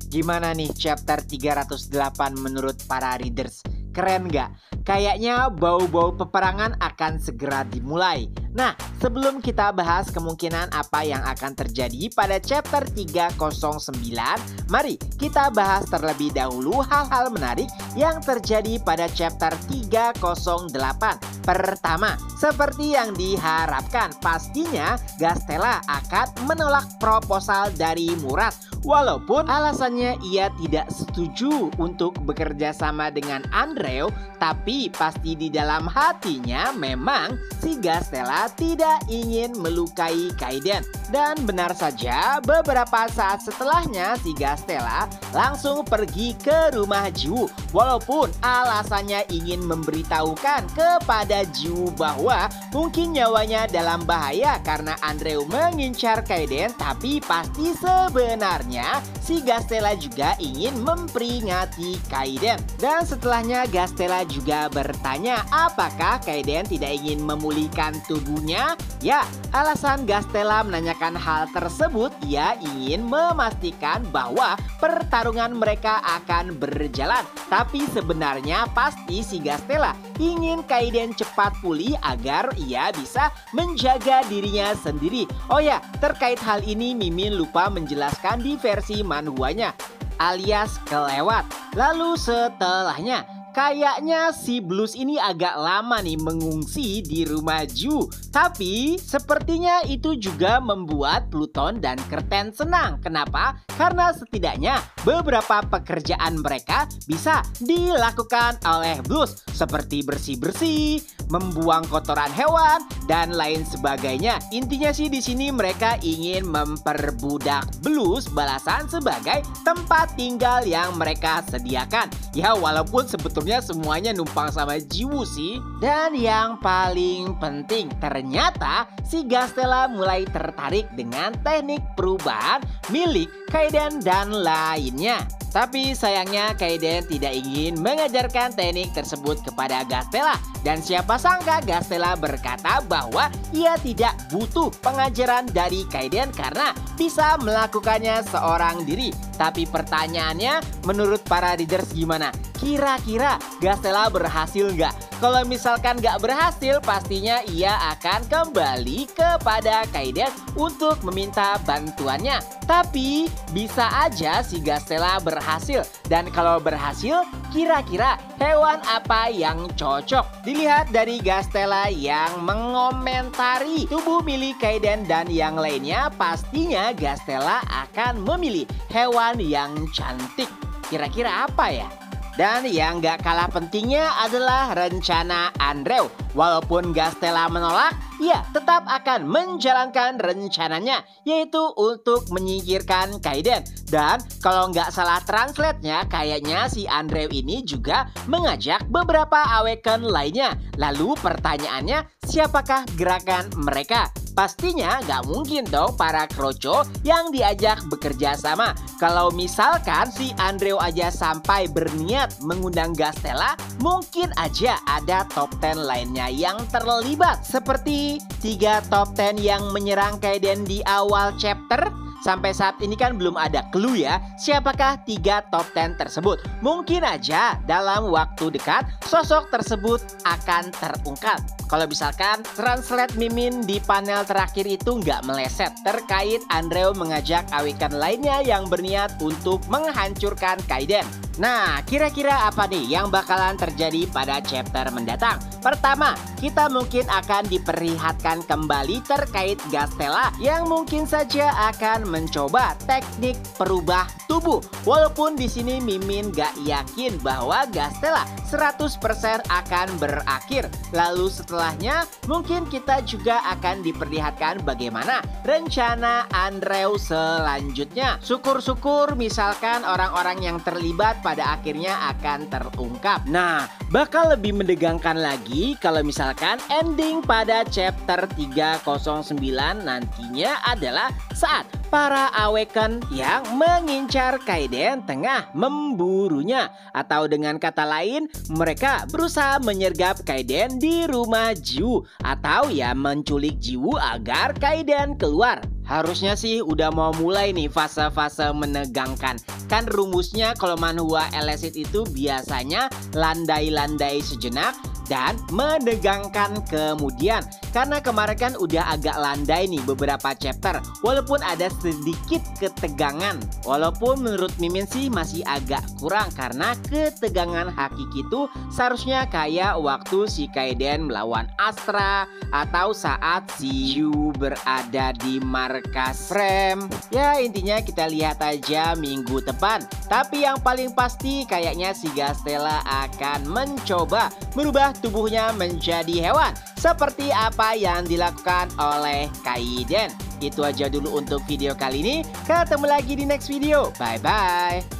Gimana nih chapter 308 menurut para readers? Keren nggak? Kayaknya bau-bau peperangan akan segera dimulai. Nah, sebelum kita bahas kemungkinan apa yang akan terjadi pada chapter 309, mari kita bahas terlebih dahulu hal-hal menarik yang terjadi pada chapter 308. Pertama, seperti yang diharapkan, pastinya Gastella akan menolak proposal dari Muras. Walaupun alasannya ia tidak setuju untuk bekerja sama dengan Andrew, tapi pasti di dalam hatinya memang si Gastella tidak ingin melukai Kaiden. Dan benar saja, beberapa saat setelahnya si Gastella langsung pergi ke rumah Jiwoo. Walaupun alasannya ingin memberitahukan kepada Jiwoo bahwa mungkin nyawanya dalam bahaya karena Andrew mengincar Kaiden, tapi pasti sebenarnya si Gastella juga ingin memperingati Kaiden. Dan setelahnya Gastella juga bertanya apakah Kaiden tidak ingin memulihkan tubuhnya. Ya, alasan Gastella menanyakan hal tersebut, ia ingin memastikan bahwa pertarungan mereka akan berjalan. Tapi sebenarnya pasti si Gastella ingin Kaiden cepat pulih agar ia bisa menjaga dirinya sendiri. Oh ya, terkait hal ini Mimin lupa menjelaskan di versi manhwanya, alias kelewat. Lalu setelahnya, kayaknya si Blues ini agak lama nih mengungsi di rumah Jiwoo. Tapi sepertinya itu juga membuat Pluton dan Curtain senang. Kenapa? Karena setidaknya beberapa pekerjaan mereka bisa dilakukan oleh Blues, seperti bersih-bersih, membuang kotoran hewan, dan lain sebagainya. Intinya sih di sini mereka ingin memperbudak Blues balasan sebagai tempat tinggal yang mereka sediakan. Ya, walaupun sebetulnya semuanya numpang sama Jiwoo sih. Dan yang paling penting, ternyata si Gastella mulai tertarik dengan teknik perubahan milik Kaiden dan lainnya. Tapi sayangnya Kaiden tidak ingin mengajarkan teknik tersebut kepada Gastella. Dan siapa sangka Gastella berkata bahwa ia tidak butuh pengajaran dari Kaiden karena bisa melakukannya seorang diri. Tapi pertanyaannya, menurut para readers gimana? Kira-kira Gastella berhasil nggak? Kalau misalkan nggak berhasil, pastinya ia akan kembali kepada Kaiden untuk meminta bantuannya. Tapi bisa aja si Gastella berhasil. Dan kalau berhasil, kira-kira hewan apa yang cocok? Dilihat dari Gastella yang mengomentari tubuh milik Kaiden dan yang lainnya, pastinya Gastella akan memilih hewan yang cantik. Kira-kira apa ya? Dan yang gak kalah pentingnya adalah rencana Andrew. Walaupun Gastella menolak, ia tetap akan menjalankan rencananya, yaitu untuk menyingkirkan Kaiden. Dan kalau nggak salah translate-nya, kayaknya si Andrew ini juga mengajak beberapa Awaken lainnya. Lalu pertanyaannya, siapakah gerakan mereka? Pastinya nggak mungkin dong para kroco yang diajak bekerja sama. Kalau misalkan si Andrew aja sampai berniat mengundang Gastella, mungkin aja ada top 10 lainnya yang terlibat. Seperti 3 top 10 yang menyerang Kaiden di awal chapter. Sampai saat ini kan belum ada clue ya, siapakah 3 top 10 tersebut. Mungkin aja dalam waktu dekat sosok tersebut akan terungkap. Kalau misalkan translate Mimin di panel terakhir itu nggak meleset terkait Andrew mengajak Awaken lainnya yang berniat untuk menghancurkan Kaiden. Nah, kira-kira apa nih yang bakalan terjadi pada chapter mendatang? Pertama, kita mungkin akan diperlihatkan kembali terkait Gastella yang mungkin saja akan mencoba teknik perubah tubuh. Walaupun di sini Mimin gak yakin bahwa Gastella 100% akan berakhir. Lalu setelahnya mungkin kita juga akan diperlihatkan bagaimana rencana Andrew selanjutnya. Syukur-syukur misalkan orang-orang yang terlibat pada akhirnya akan terungkap. Nah, bakal lebih menegangkan lagi kalau misalkan ending pada chapter 309 nantinya adalah saat para Awaken yang mengincar Kaiden tengah memburunya. Atau dengan kata lain, mereka berusaha menyergap Kaiden di rumah Jiwoo. Atau ya menculik Jiwoo agar Kaiden keluar. Harusnya sih udah mau mulai nih fase-fase menegangkan. Kan rumusnya kalau manhwa Elicit itu biasanya landai-landai sejenak dan menegangkan kemudian. Karena kemarin kan udah agak landai nih beberapa chapter, walaupun ada sedikit ketegangan. Walaupun menurut Mimin sih masih agak kurang, karena ketegangan hakiki itu seharusnya kayak waktu si Kaiden melawan Astra atau saat si Yu berada di markas Frame. Ya intinya kita lihat aja minggu depan. Tapi yang paling pasti kayaknya si Gastella akan mencoba merubah tubuhnya menjadi hewan, seperti apa yang dilakukan oleh Kaiden. Itu aja dulu untuk video kali ini. Ketemu lagi di next video. Bye bye.